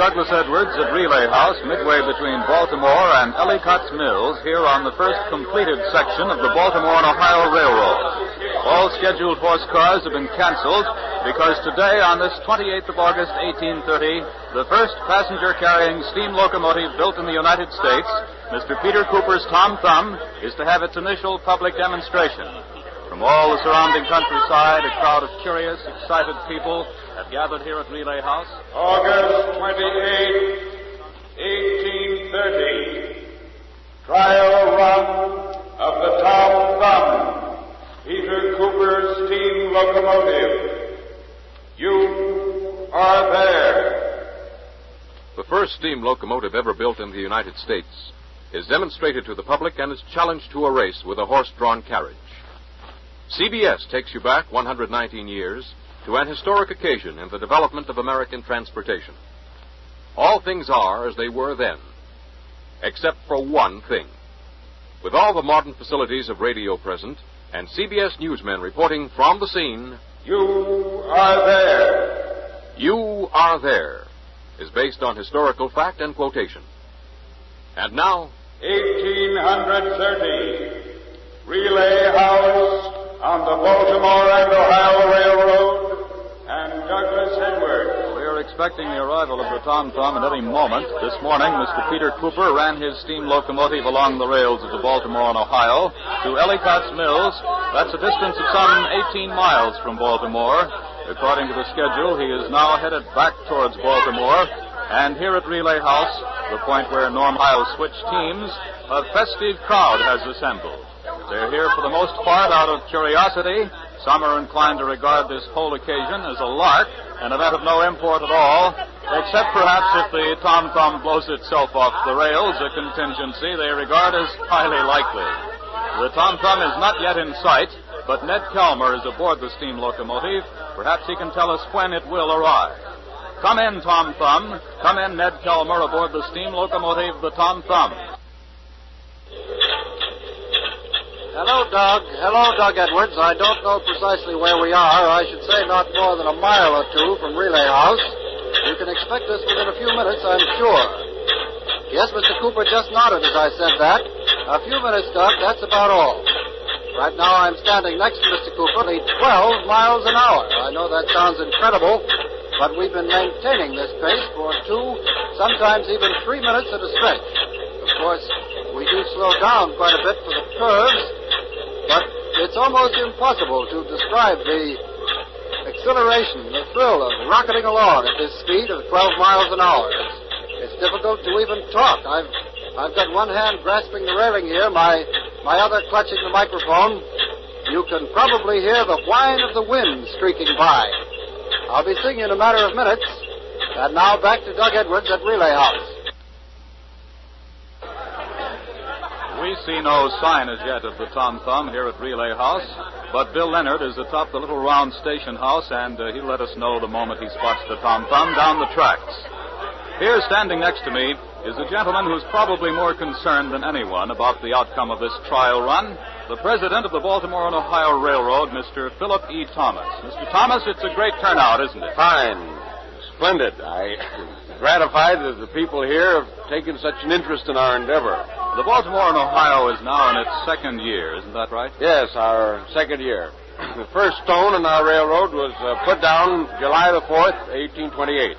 Douglas Edwards at Relay House, midway between Baltimore and Ellicott's Mills, here on the first completed section of the Baltimore and Ohio Railroad. All scheduled horse cars have been canceled because today, on this 28th of August, 1830, the first passenger-carrying steam locomotive built in the United States, Mr. Peter Cooper's Tom Thumb, is to have its initial public demonstration. From all the surrounding countryside, a crowd of curious, excited people have gathered here at Relay House. August 28, 1830. Trial run of the Tom Thumb, Peter Cooper's steam locomotive. You are there. The first steam locomotive ever built in the United States is demonstrated to the public and is challenged to a race with a horse-drawn carriage. CBS takes you back 119 years to an historic occasion in the development of American transportation. All things are as they were then, except for one thing. With all the modern facilities of radio present and CBS newsmen reporting from the scene, You are there. You Are There is based on historical fact and quotation. And now, 1830. Relay House on the Baltimore and Ohio Railroad, and Douglas Edwards. We are expecting the arrival of the Tom Thumb at any moment. This morning, Mr. Peter Cooper ran his steam locomotive along the rails of the Baltimore and Ohio to Ellicott's Mills. That's a distance of some 18 miles from Baltimore. According to the schedule, he is now headed back towards Baltimore. And here at Relay House, the point where Norm Ohio switched teams, a festive crowd has assembled. They're here for the most part out of curiosity. Some are inclined to regard this whole occasion as a lark, an event of no import at all, except perhaps if the Tom Thumb blows itself off the rails, a contingency they regard as highly likely. The Tom Thumb is not yet in sight, but Ned Kelmer is aboard the steam locomotive. Perhaps he can tell us when it will arrive. Come in, Tom Thumb. Come in, Ned Kelmer, aboard the steam locomotive, the Tom Thumb. Hello, Doug Edwards. I don't know precisely where we are. I should say not more than a mile or two from Relay House. You can expect us within a few minutes, I'm sure. Yes, Mr. Cooper just nodded as I said that. A few minutes, Doug, that's about all. Right now I'm standing next to Mr. Cooper at 12 miles an hour. I know that sounds incredible, but we've been maintaining this pace for 2, sometimes even 3 minutes at a stretch. Of course, we do slow down quite a bit for the curves, but it's almost impossible to describe the exhilaration, the thrill of rocketing along at this speed of 12 miles an hour. It's difficult to even talk. I've got one hand grasping the railing here, my other clutching the microphone. You can probably hear the whine of the wind streaking by. I'll be seeing you in a matter of minutes. And now back to Doug Edwards at Relay House. We see no sign as yet of the Tom Thumb here at Relay House, but Bill Leonard is atop the little round station house, and he'll let us know the moment he spots the Tom Thumb down the tracks. Here, standing next to me, is a gentleman who's probably more concerned than anyone about the outcome of this trial run, the president of the Baltimore and Ohio Railroad, Mr. Philip E. Thomas. Mr. Thomas, it's a great turnout, isn't it? Fine. Splendid. I'm gratified that the people here have taken such an interest in our endeavor. The Baltimore and Ohio is now in its second year, isn't that right? Yes, our second year. The first stone in our railroad was put down July the 4th, 1828.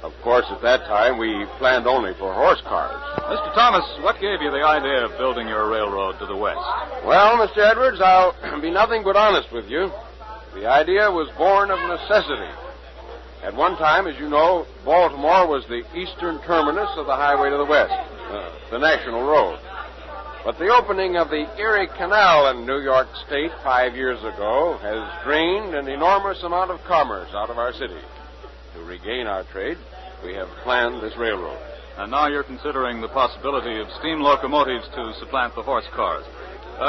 Of course, at that time, we planned only for horse cars. Mr. Thomas, what gave you the idea of building your railroad to the west? Well, Mr. Edwards, I'll be nothing but honest with you. The idea was born of necessity. At one time, as you know, Baltimore was the eastern terminus of the highway to the west, the national road. But the opening of the Erie Canal in New York State 5 years ago has drained an enormous amount of commerce out of our city. To regain our trade, we have planned this railroad. And now you're considering the possibility of steam locomotives to supplant the horse cars.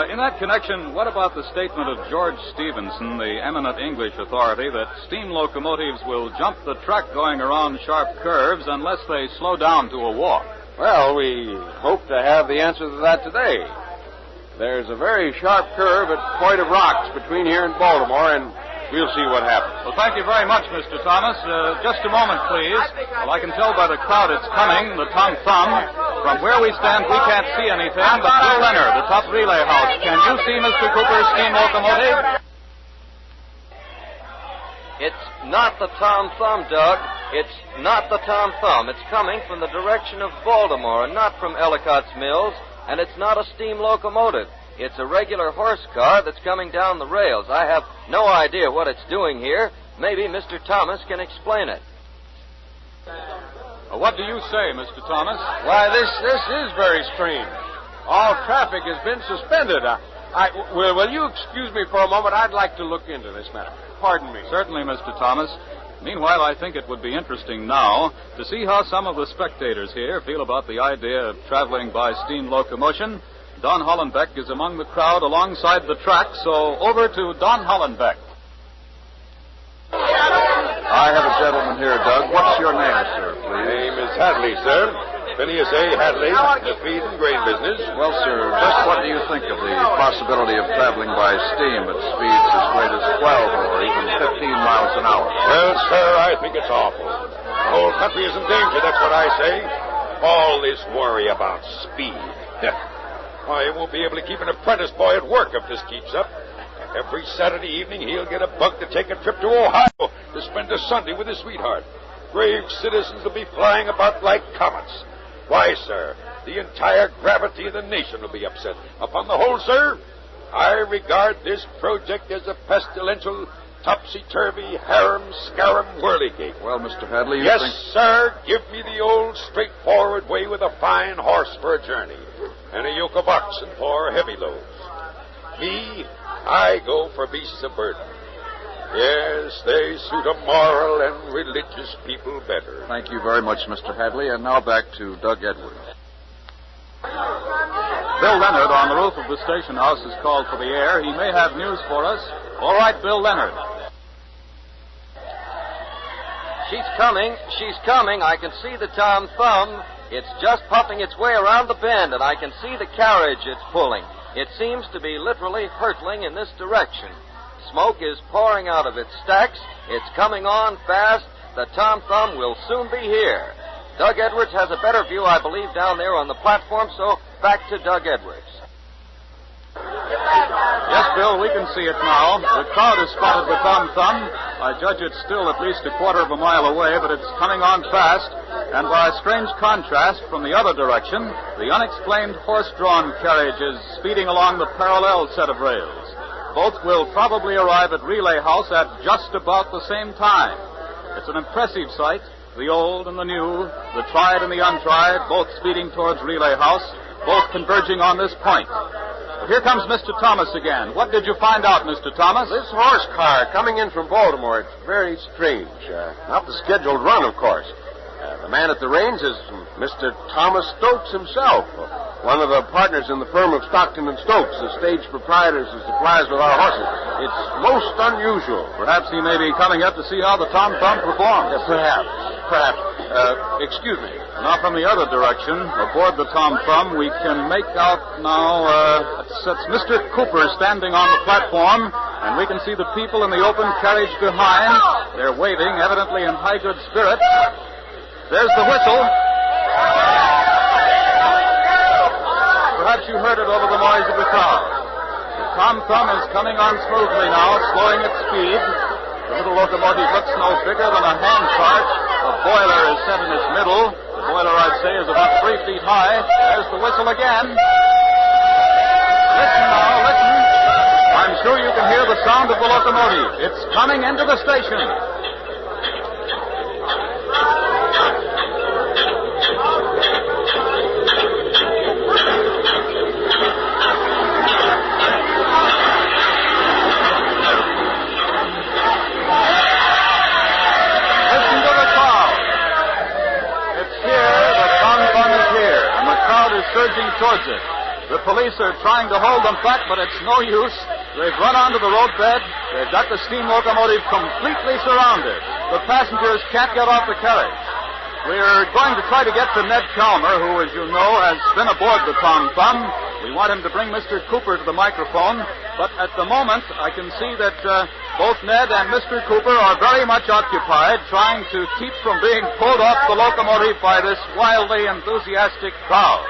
In that connection, what about the statement of George Stephenson, the eminent English authority, that steam locomotives will jump the track going around sharp curves unless they slow down to a walk? Well, we hope to have the answer to that today. There's a very sharp curve at Point of Rocks between here and Baltimore, and We'll see what happens. Well, thank you very much, Mr. Thomas. Just a moment, please. Well, I can tell by the crowd it's coming, the Tom Thumb. From where we stand, we can't see anything, but Bill Leonard, the top relay house. Can you see Mr. Cooper's steam locomotive? It's not the Tom Thumb, Doug. It's not the Tom Thumb. It's coming from the direction of Baltimore and not from Ellicott's Mills, and it's not a steam locomotive. It's a regular horse car that's coming down the rails. I have no idea what it's doing here. Maybe Mr. Thomas can explain it. What do you say, Mr. Thomas? Why, this is very strange. All traffic has been suspended. Will you excuse me for a moment? I'd like to look into this matter. Pardon me. Certainly, Mr. Thomas. Meanwhile, I think it would be interesting now to see how some of the spectators here feel about the idea of traveling by steam locomotion. Don Hollenbeck is among the crowd alongside the track, so over to Don Hollenbeck. I have a gentleman here, Doug. What's your name, sir, My please? name is Hadley, sir. Phineas A. Hadley, the feed and grain business. Well, sir, just what do you think of the possibility of traveling by steam at speeds as great as 12 or even 15 miles an hour? Well, sir, I think it's awful. The whole country is in danger, that's what I say. All this worry about speed. Why, he won't be able to keep an apprentice boy at work if this keeps up. Every Saturday evening, he'll get a bug to take a trip to Ohio to spend a Sunday with his sweetheart. Brave citizens will be flying about like comets. Why, sir, the entire gravity of the nation will be upset. Upon the whole, sir, I regard this project as a pestilential, topsy-turvy, harum-scarum whirligig. Well, Mr. Hadley, you Yes, think... sir, give me the old straightforward way with a fine horse for a journey and a yoke of oxen for heavy loads. Me, I go for beasts of burden. Yes, they suit a moral and religious people better. Thank you very much, Mr. Hadley. And now back to Doug Edwards. Bill Leonard on the roof of the station house is called for the air. He may have news for us. All right, Bill Leonard. She's coming. She's coming. I can see the Tom Thumb. It's just puffing its way around the bend, and I can see the carriage it's pulling. It seems to be literally hurtling in this direction. Smoke is pouring out of its stacks. It's coming on fast. The Tom Thumb will soon be here. Doug Edwards has a better view, I believe, down there on the platform, so back to Doug Edwards. Yes, Bill, we can see it now. The crowd has spotted the Tom Thumb. I judge it's still at least a quarter of a mile away, but it's coming on fast. And by a strange contrast from the other direction, the unexplained horse-drawn carriage is speeding along the parallel set of rails. Both will probably arrive at Relay House at just about the same time. It's an impressive sight. The old and the new, the tried and the untried, both speeding towards Relay House, both converging on this point. Here comes Mr. Thomas again. What did you find out, Mr. Thomas? This horse car coming in from Baltimore, it's very strange. Not the scheduled run, of course. The man at the reins is Mr. Thomas Stokes himself, one of the partners in the firm of Stockton and Stokes, the stage proprietors who supplies with our horses. It's most unusual. Perhaps he may be coming up to see how the Tom Thumb performs. Perhaps. Excuse me. Now, from the other direction, aboard the Tom Thumb, we can make out now, that's Mr. Cooper standing on the platform, and we can see the people in the open carriage behind. They're waving, evidently in high good spirits. There's the whistle. Perhaps you heard it over the noise of the crowd. The Tom Thumb is coming on smoothly now, slowing its speed. The little locomotive looks no bigger than a hand cart. The boiler is set in its middle. The boiler, I'd say, is about 3 feet high. There's the whistle again. Listen now, listen. I'm sure you can hear the sound of the locomotive. It's coming into the station. Surging towards it. The police are trying to hold them back, but it's no use. They've run onto the roadbed. They've got the steam locomotive completely surrounded. The passengers can't get off the carriage. We're going to try to get to Ned Calmer, who, as you know, has been aboard the Tom Thumb. We want him to bring Mr. Cooper to the microphone, but at the moment, I can see that both Ned and Mr. Cooper are very much occupied trying to keep from being pulled off the locomotive by this wildly enthusiastic crowd.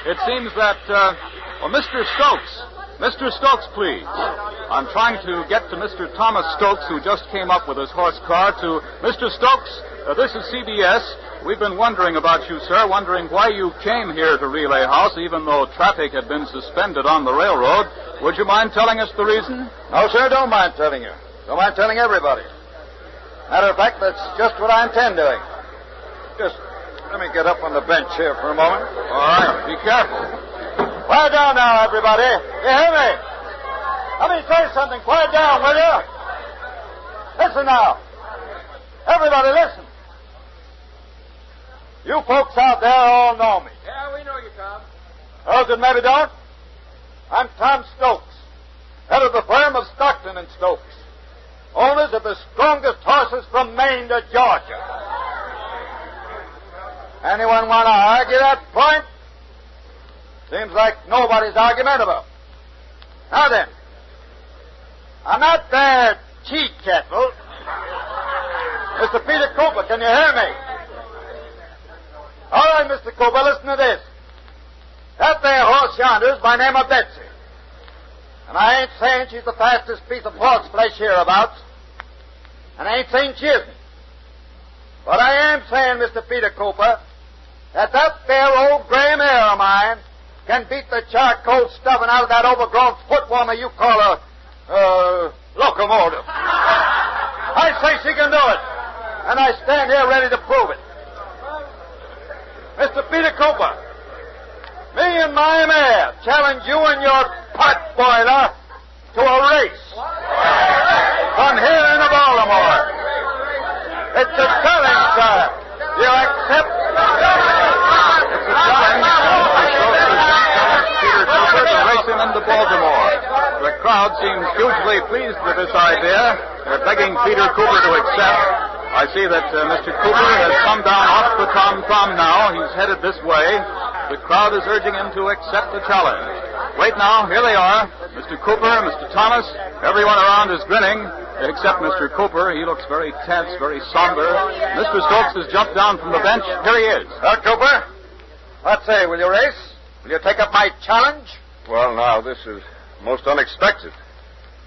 It seems that, Mr. Stokes, please. I'm trying to get to Mr. Thomas Stokes, who just came up with his horse car, to Mr. Stokes. This is CBS. We've been wondering about you, sir, wondering why you came here to Relay House, even though traffic had been suspended on the railroad. Would you mind telling us the reason? No, sir, don't mind telling you. Don't mind telling everybody. Matter of fact, that's just what I intend doing. Just let me get up on the bench here for a moment. All right, be careful. Quiet down now, everybody. You hear me? Let me say something. Quiet down, will you? Listen now. Everybody, listen. You folks out there all know me. Yeah, we know you, Tom. Those that maybe don't, I'm Tom Stokes, head of the firm of Stockton and Stokes, owners of the strongest horses from Maine to Georgia. Anyone want to argue that point? Seems like nobody's argumentable. Now then, I'm not their tea kettle. Mr. Peter Cooper, can you hear me? All right, Mr. Cooper, listen to this. That there horse yonder is by name of Betsy. And I ain't saying she's the fastest piece of horse flesh hereabouts. And I ain't saying she isn't. But I am saying, Mr. Peter Cooper, that there old gray mare of mine can beat the charcoal stuffing out of that overgrown foot warmer you call a locomotive. I say she can do it. And I stand here ready to prove it. Mr. Peter Cooper, me and my mare challenge you and your pot boiler to a race. From here into Baltimore. It's a challenge, sir. You accept? It's a challenge. Peter Cooper to race him into Baltimore. The crowd seems hugely pleased with this idea. They're begging Peter Cooper to accept. I see that Mr. Cooper has come down off the tom-tom now. He's headed this way. The crowd is urging him to accept the challenge. Wait now, here they are. Mr. Cooper, Mr. Thomas, everyone around is grinning, except Mr. Cooper. He looks very tense, very somber. Mr. Stokes has jumped down from the bench. Here he is. Cooper, what say, will you race? Will you take up my challenge? Well, now, this is most unexpected.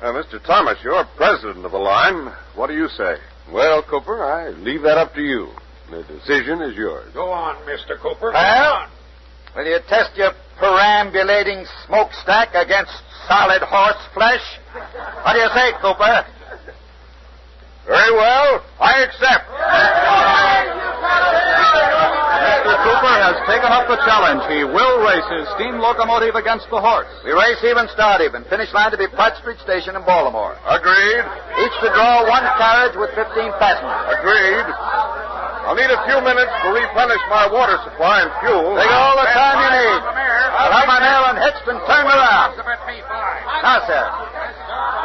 Mr. Thomas, you're president of the line. What do you say? Well, Cooper, I leave that up to you. The decision is yours. Go on, Mr. Cooper. Well, will you test your perambulating smokestack against solid horse flesh? What do you say, Cooper? Very well. I accept. Mr. Cooper has taken up the challenge. He will race his steam locomotive against the horse. We race even, start even. Finish line to be Pratt Street Station in Baltimore. Agreed. Each to draw one carriage with 15 passengers. Agreed. I'll need a few minutes to replenish my water supply and fuel. Take all the time you need. I'll have my mare unhitched and turned around. Now, sir,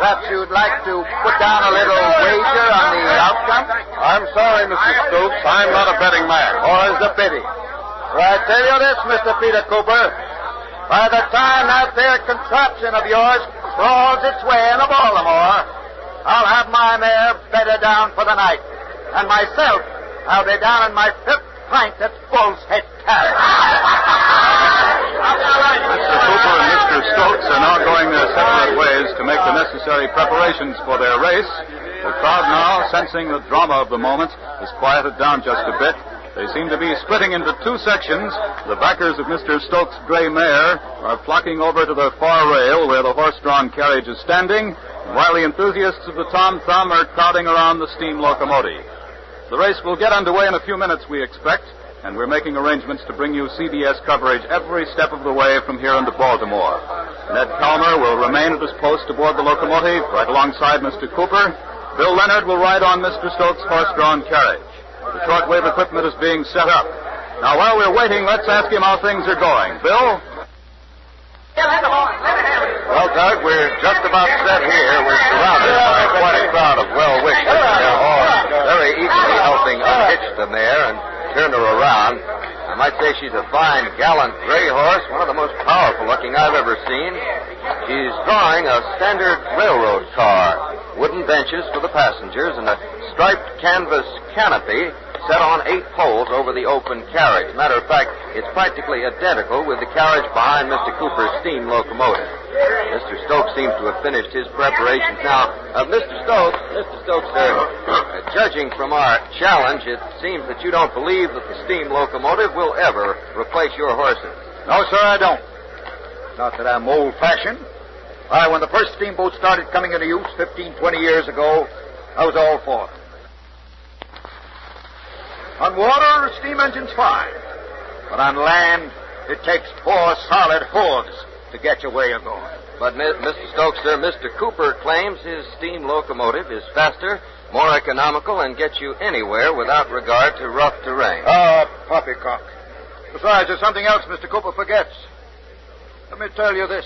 perhaps you'd like to put down a little wager on the outcome? I'm sorry, Mr. Stokes. I'm not a betting man. More's the pity. For I tell you this, Mr. Peter Cooper, by the time that there contraption of yours crawls its way into Baltimore, I'll have my mare bedded down for the night. And myself, I'll be down in my fifth pint at Bull's Head Carriage. Mr. Cooper and Mr. Stokes are now going their separate ways to make the necessary preparations for their race. The crowd now, sensing the drama of the moment, has quieted down just a bit. They seem to be splitting into two sections. The backers of Mr. Stokes' gray mare are flocking over to the far rail where the horse-drawn carriage is standing, while the enthusiasts of the tom-thumb are crowding around the steam locomotive. The race will get underway in a few minutes, we expect, and we're making arrangements to bring you CBS coverage every step of the way from here into Baltimore. Ned Calmer will remain at his post aboard the locomotive, right alongside Mr. Cooper. Bill Leonard will ride on Mr. Stokes' horse-drawn carriage. The shortwave equipment is being set up. Now, while we're waiting, let's ask him how things are going. Bill? Well, Doug, we're just about set here. We're surrounded by quite a crowd of well-wishers. They're all very eagerly helping unhitch the mare and turn her around. I might say she's a fine, gallant gray horse, one of the most powerful-looking I've ever seen. She's drawing a standard railroad car, wooden benches for the passengers, and a striped canvas canopy set on 8 poles over the open carriage. Matter of fact, it's practically identical with the carriage behind Mr. Cooper's steam locomotive. Mr. Stokes seems to have finished his preparations now. Mr. Stokes, sir, judging from our challenge, it seems that you don't believe that the steam locomotive will ever replace your horses. No, sir, I don't. Not that I'm old-fashioned. Why, when the first steamboat started coming into use 15, 20 years ago, I was all for it. On water, a steam engine's fine. But on land, it takes 4 solid hooves to get you where you're going. But, Mr. Stokes, sir, Mr. Cooper claims his steam locomotive is faster, more economical, and gets you anywhere without regard to rough terrain. Poppycock. Besides, there's something else Mr. Cooper forgets. Let me tell you this.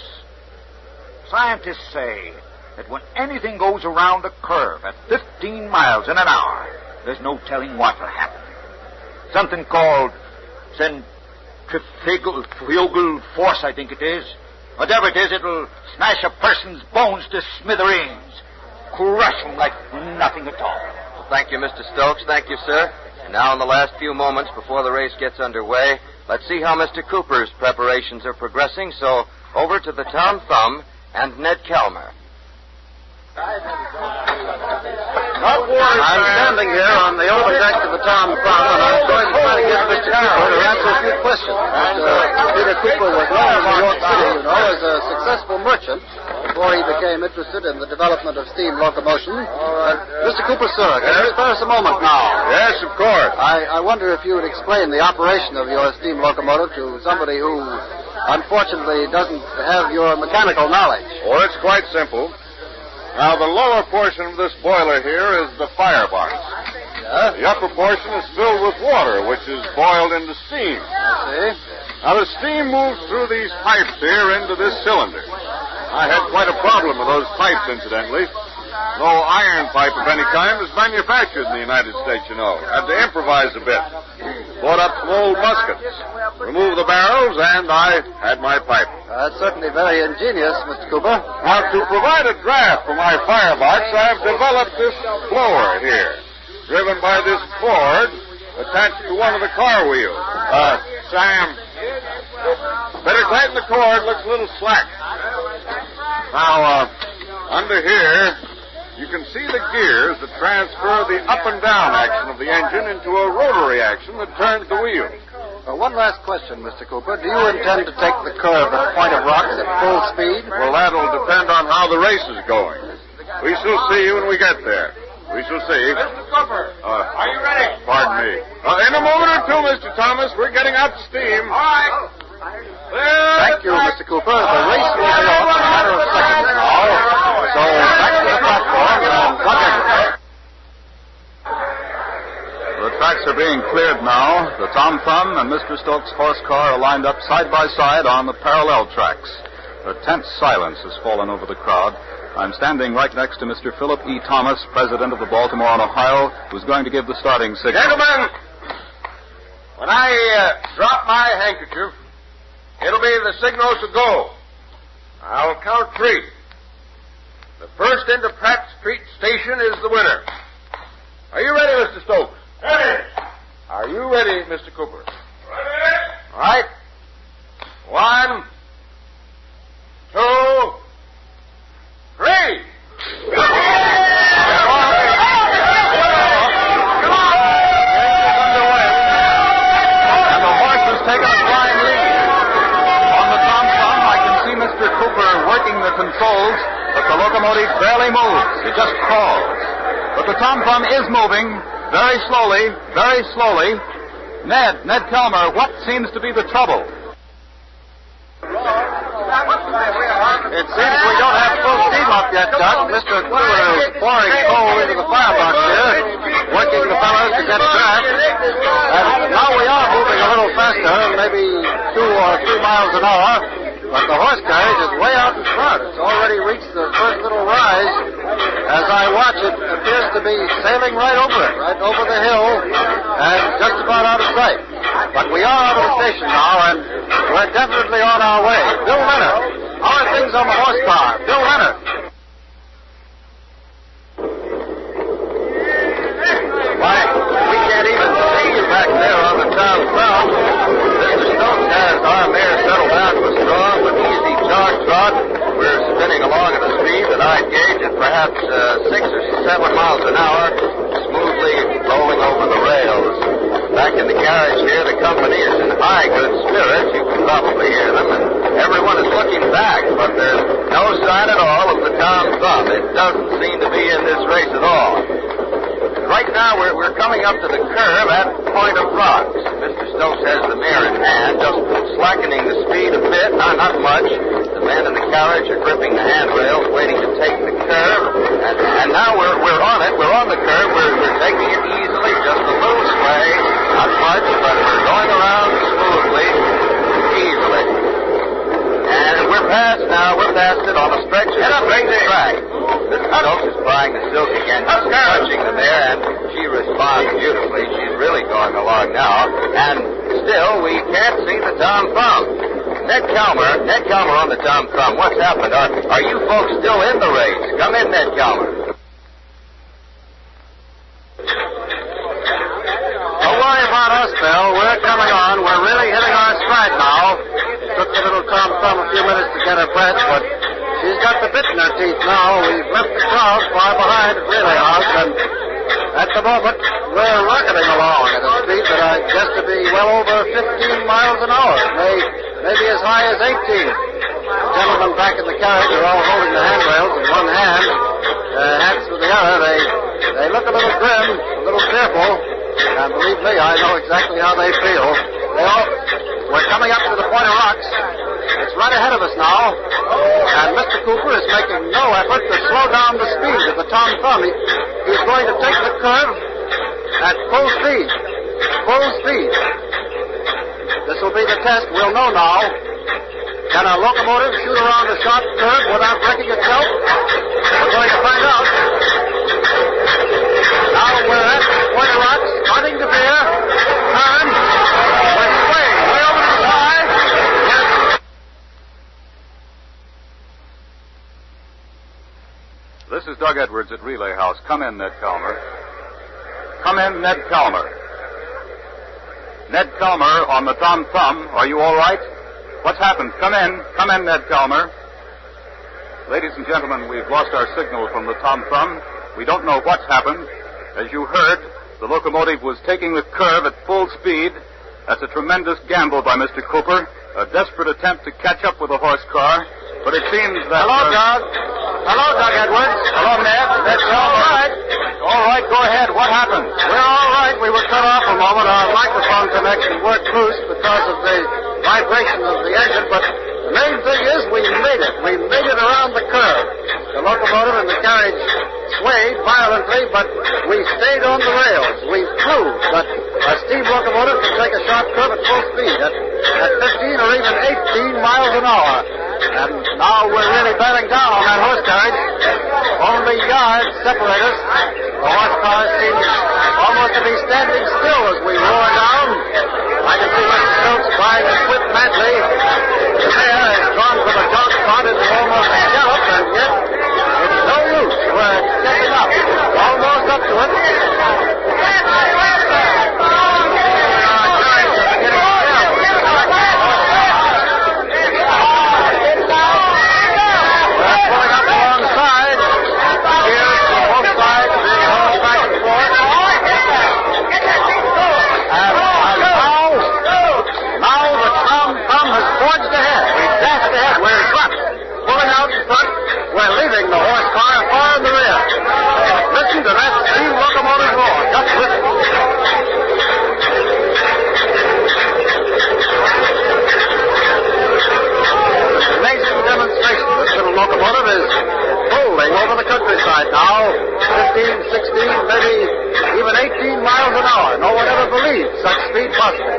Scientists say that when anything goes around a curve at 15 miles in an hour, there's no telling what will happen. Something called centrifugal force, I think it is. Whatever it is, it'll smash a person's bones to smithereens. Crush them like nothing at all. Well, thank you, Mr. Stokes. Thank you, sir. And now, in the last few moments before the race gets underway, let's see how Mr. Cooper's preparations are progressing. So, over to the Tom Thumb and Ned Kelmer. I'm standing here on the open deck of the Tom Thumb, and I'm going to try to get Mr. Cooper to answer a few questions. Peter Cooper was known in New York City, as a successful merchant before he became interested in the development of steam locomotion. Mr. Cooper, sir, can you spare us a moment now? Yes, of course. I wonder if you would explain the operation of your steam locomotive to somebody who, unfortunately, doesn't have your mechanical knowledge. Well, it's quite simple. Now, the lower portion of this boiler here is the firebox. Yeah? The upper portion is filled with water, which is boiled into steam. I see. Now, the steam moves through these pipes here into this cylinder. I had quite a problem with those pipes, incidentally. No iron pipe of any kind is manufactured in the United States, you know. Had to improvise a bit. Bought up some old muskets, removed the barrels, and I had my pipe. That's certainly very ingenious, Mr. Cooper. Now, to provide a draft for my firebox, I've developed this blower here, driven by this cord attached to one of the car wheels. Sam, better tighten the cord. Looks a little slack. Now, under here, you can see the gears that transfer the up and down action of the engine into a rotary action that turns the wheel. One last question, Mr. Cooper. Do you intend to take the curve at Point of Rocks at full speed? Well, that'll depend on how the race is going. We shall see when we get there. We shall see. Mr. Cooper, are you ready? Pardon me. In a moment or two, Mr. Thomas, we're getting out steam. All right. Thank you, Mr. Cooper. The race will be off in a matter of seconds now. So back to the platform and Doug Edwards. The tracks are being cleared now. The Tom Thumb and Mr. Stokes' horse car are lined up side by side on the parallel tracks. A tense silence has fallen over the crowd. I'm standing right next to Mr. Philip E. Thomas, president of the Baltimore and Ohio, who's going to give the starting signal. Gentlemen, when I drop my handkerchief, it'll be the signal to go. I'll count 3. The first into Pratt Street Station is the winner. Are you ready, Mr. Stokes? Ready. Are you ready, Mr. Cooper? Ready. All right. 1, 2, 3. Controls, but the locomotive barely moves. It just crawls. But the Tom Thumb is moving very slowly, very slowly. Ned Kelmer, what seems to be the trouble? It seems we don't have full steam up yet, Doc. Mr. Cooper is pouring coal into the firebox here, working the fellows to get draft. And now we are moving a little faster, maybe 2 or 3 miles an hour. But the horse carriage is way out in front. It's already reached the first little rise. As I watch, it appears to be sailing right over it, right over the hill, and just about out of sight. But we are out of the station now, and we're definitely on our way. Bill Leonard, how are things on the horse car? Bill Leonard. perhaps 6 or 7 miles an hour, smoothly rolling over the rails. Back in the carriage here, the company is in high good spirits. You can probably hear them, and everyone is looking back, but there's no sign at all of the Tom Thumb. It doesn't seem to be in this race at all. Right now, we're coming up to the curve at Point of Rocks. Mr. Stokes has the mare in hand, just slackening the speed a bit, not much. The men in the carriage are gripping the handrails, waiting to take the curve. And now we're on it. We're on the curve. We're taking it easily, just a little sway. Not much, but we're going around smoothly, easily. And we're past now. We're past it on a stretch of the straight track. Mr. Stokes is prying the silk again, just touching the mare, and she responds beautifully. She's really going along now. And still, we can't see the Tom Thumb. Ned Calmer on the Tom Thumb. What's happened? Are you folks still in the race? Come in, Ned Calmer. Don't worry about us, Bill. We're coming on. We're really hitting our stride now. Took the little Tom Thumb a few minutes to get her breath, but she's got the bit in her teeth now. We've left the crowd far behind at Relay House, and at the moment, we're rocketing along at a speed that I guess to be well over 15 miles an hour. Maybe as high as 18. The gentlemen back in the carriage are all holding the handrails in one hand, hats with the other. They look a little grim, a little fearful, and believe me, I know exactly how they feel. We're coming up to the Point of Rocks. It's right ahead of us now, and Mr. Cooper is making no effort to slow down the speed of the Tom Thumb. He's going to take the curve at full speed. Full speed. This will be the test. We'll know now. Can a locomotive shoot around a sharp curve without wrecking itself? We're going to find out. Now we're at Point of Rocks, starting to veer. Turn. We're swaying way over to the side. This is Doug Edwards at Relay House. Come in, Ned Calmer. Come in, Ned Calmer. Ned Calmer on the Tom Thumb. Are you all right? What's happened? Come in. Come in, Ned Calmer. Ladies and gentlemen, we've lost our signal from the Tom Thumb. We don't know what's happened. As you heard, the locomotive was taking the curve at full speed. That's a tremendous gamble by Mr. Cooper. A desperate attempt to catch up with the horse car. But it seems that... Hello, Doug. Hello, Doug Edwards. Hello, Ned. That's all right. All right, go ahead. What happened? We're all right. We were cut off a moment. Our microphone connection worked loose because of the vibration of the engine, but the main thing is we made it. We made it around the curve. The locomotive and the carriage swayed violently, but we stayed on the rails. We proved that a steam locomotive can take a sharp curve at full speed at 15 or even 18 miles an hour. And now we're really bearing down on that horse carriage. Only yards separate us. The horse car seems almost to be standing still as we roar down. I can see Mr. Stokes trying to quit madly. The mare has gone from a jog trot into almost a gallop, and yet it's no use. We're stepping up, almost up to it. We're leaving the horse car far in the rear. Listen to that steam locomotive roar. Just listen. It's an amazing demonstration. This little locomotive is rolling over the countryside now. 15, 16, maybe even 18 miles an hour. No one ever believed such speed possible.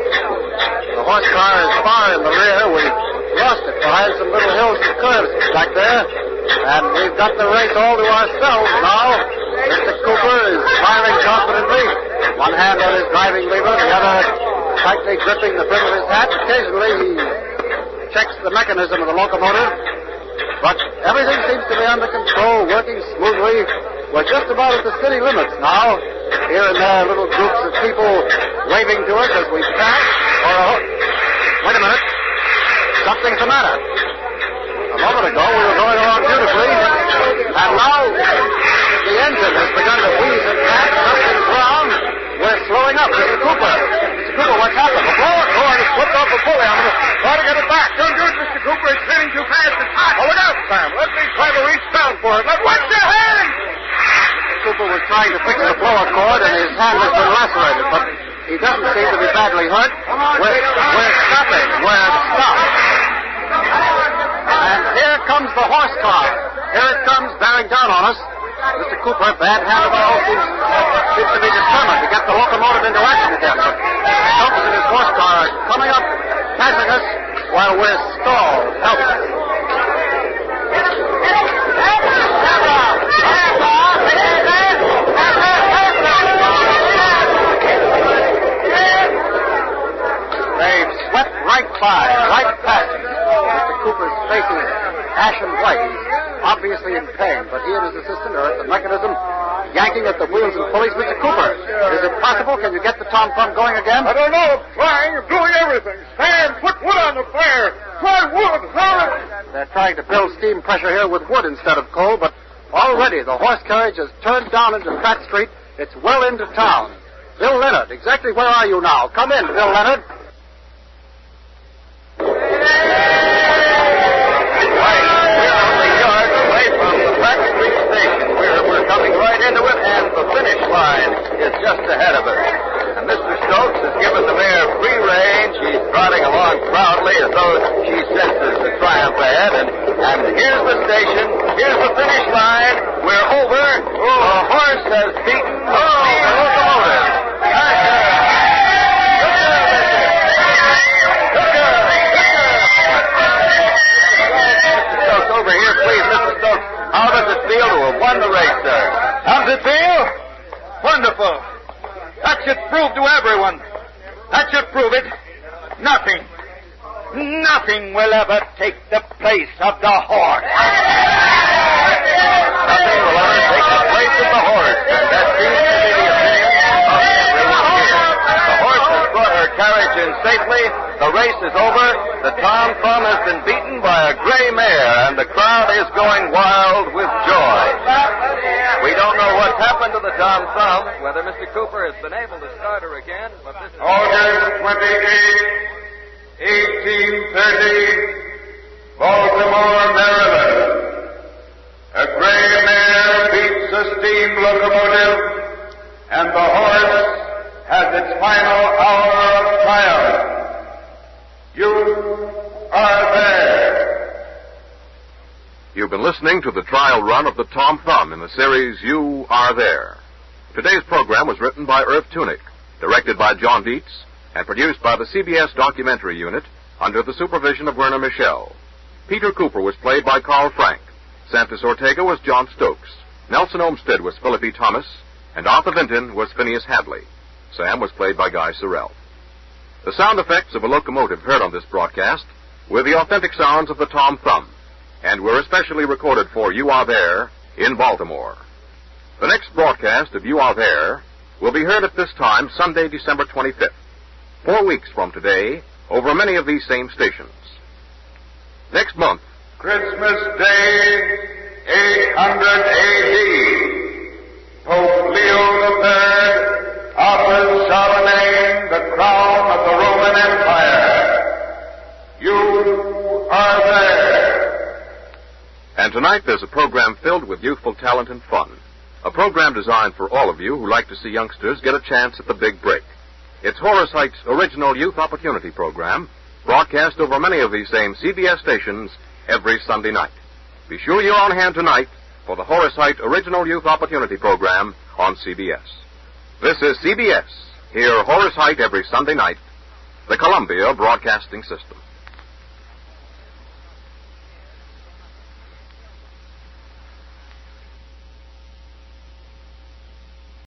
The horse car is far in the rear. We lost it behind some little hills and curves back there. And we've got the race all to ourselves now. Mr. Cooper is firing confidently. One hand on his driving lever, the other tightly gripping the brim of his hat. Occasionally he checks the mechanism of the locomotive. But everything seems to be under control, working smoothly. We're just about at the city limits now. Here and there, little groups of people waving to us as we pass. Wait a minute. Something's the matter. A moment ago, we were going along beautifully, and now engine has begun to wheeze and crack. Something's wrong. We're slowing up. Mr. Cooper. Mr. Cooper, what's happened? The blower cord has slipped off the pulley. I'm going to try to get it back. Don't do it, Mr. Cooper. It's spinning too fast. It's hot. Oh, look out, Sam. Let me try to reach down for it. Watch your hand! Mr. Cooper was trying to fix the blower cord, and his hand has been lacerated, but he doesn't seem to be badly hurt. We're stopping. We're stopped. And here comes the horse car. Here it comes, bearing down on us. Mr. Cooper, bad hand of all, seems to be determined to get the locomotive into action again. But Stokes and his horse car are coming up, passing us, while we're stalled. Helpless. They've swept right by, right past us. Mr. Cooper's face is ashen white. He's obviously in pain, but he and his assistant are at the mechanism, yanking at the wheels and pulleys. Mr. Cooper, is it possible? Can you get the Tom Thumb going again? I don't know. I'm trying. I'm doing everything. Sam, put wood on the fire. Try wood. Hurry. They're trying to build steam pressure here with wood instead of coal, but already the horse carriage has turned down into Pratt Street. It's well into town. Bill Leonard, exactly where are you now? Come in, Bill Leonard. The finish line is just ahead of us. And Mr. Stokes has given the mare free rein. She's trotting along proudly as though she senses the triumph ahead. And here's the station. Here's the finish line. We're over. The horse has beaten the locomotive. Mr. Stokes, over here, please. Mr. Stokes, how does it feel to have won the race, sir? How does it feel? Wonderful. That should prove to everyone. That should prove it. Nothing will ever take the place of the horse. Nothing will ever take the place of the horse, and that seems to be the opinion of everyone here. The horse has brought her carriage in safely. The race is over. The Tom Thumb has been beaten by a gray mare, and the crowd is going wild with joy. We don't know what's happened to the Tom Thumb, whether Mr. Cooper has been able to start her again, but this is... August 28, 1830, Baltimore, Maryland. A gray mare beats a steam locomotive, and the horse has its final hour of triumph. You are there. You've been listening to the trial run of the Tom Thumb in the series You Are There. Today's program was written by Irv Tunick, directed by John Dietz, and produced by the CBS Documentary Unit under the supervision of Werner Michel. Peter Cooper was played by Carl Frank. Santos Ortega was John Stokes. Nelson Olmsted was Philip E. Thomas, and Arthur Vinton was Phineas Hadley. Sam was played by Guy Sorrell. The sound effects of a locomotive heard on this broadcast were the authentic sounds of the Tom Thumb, and were especially recorded for You Are There in Baltimore. The next broadcast of You Are There will be heard at this time Sunday, December 25th, 4 weeks from today, over many of these same stations. Next month, Christmas Day, 800 A.D. Pope Leo III offers Charlemagne the crown of the Roman Empire. You are there. And tonight there's a program filled with youthful talent and fun. A program designed for all of you who like to see youngsters get a chance at the big break. It's Horace Height's original Youth Opportunity Program, broadcast over many of these same CBS stations every Sunday night. Be sure you're on hand tonight for the Horace Height Original Youth Opportunity Program on CBS. This is CBS. Hear Horace Height every Sunday night, the Columbia Broadcasting System.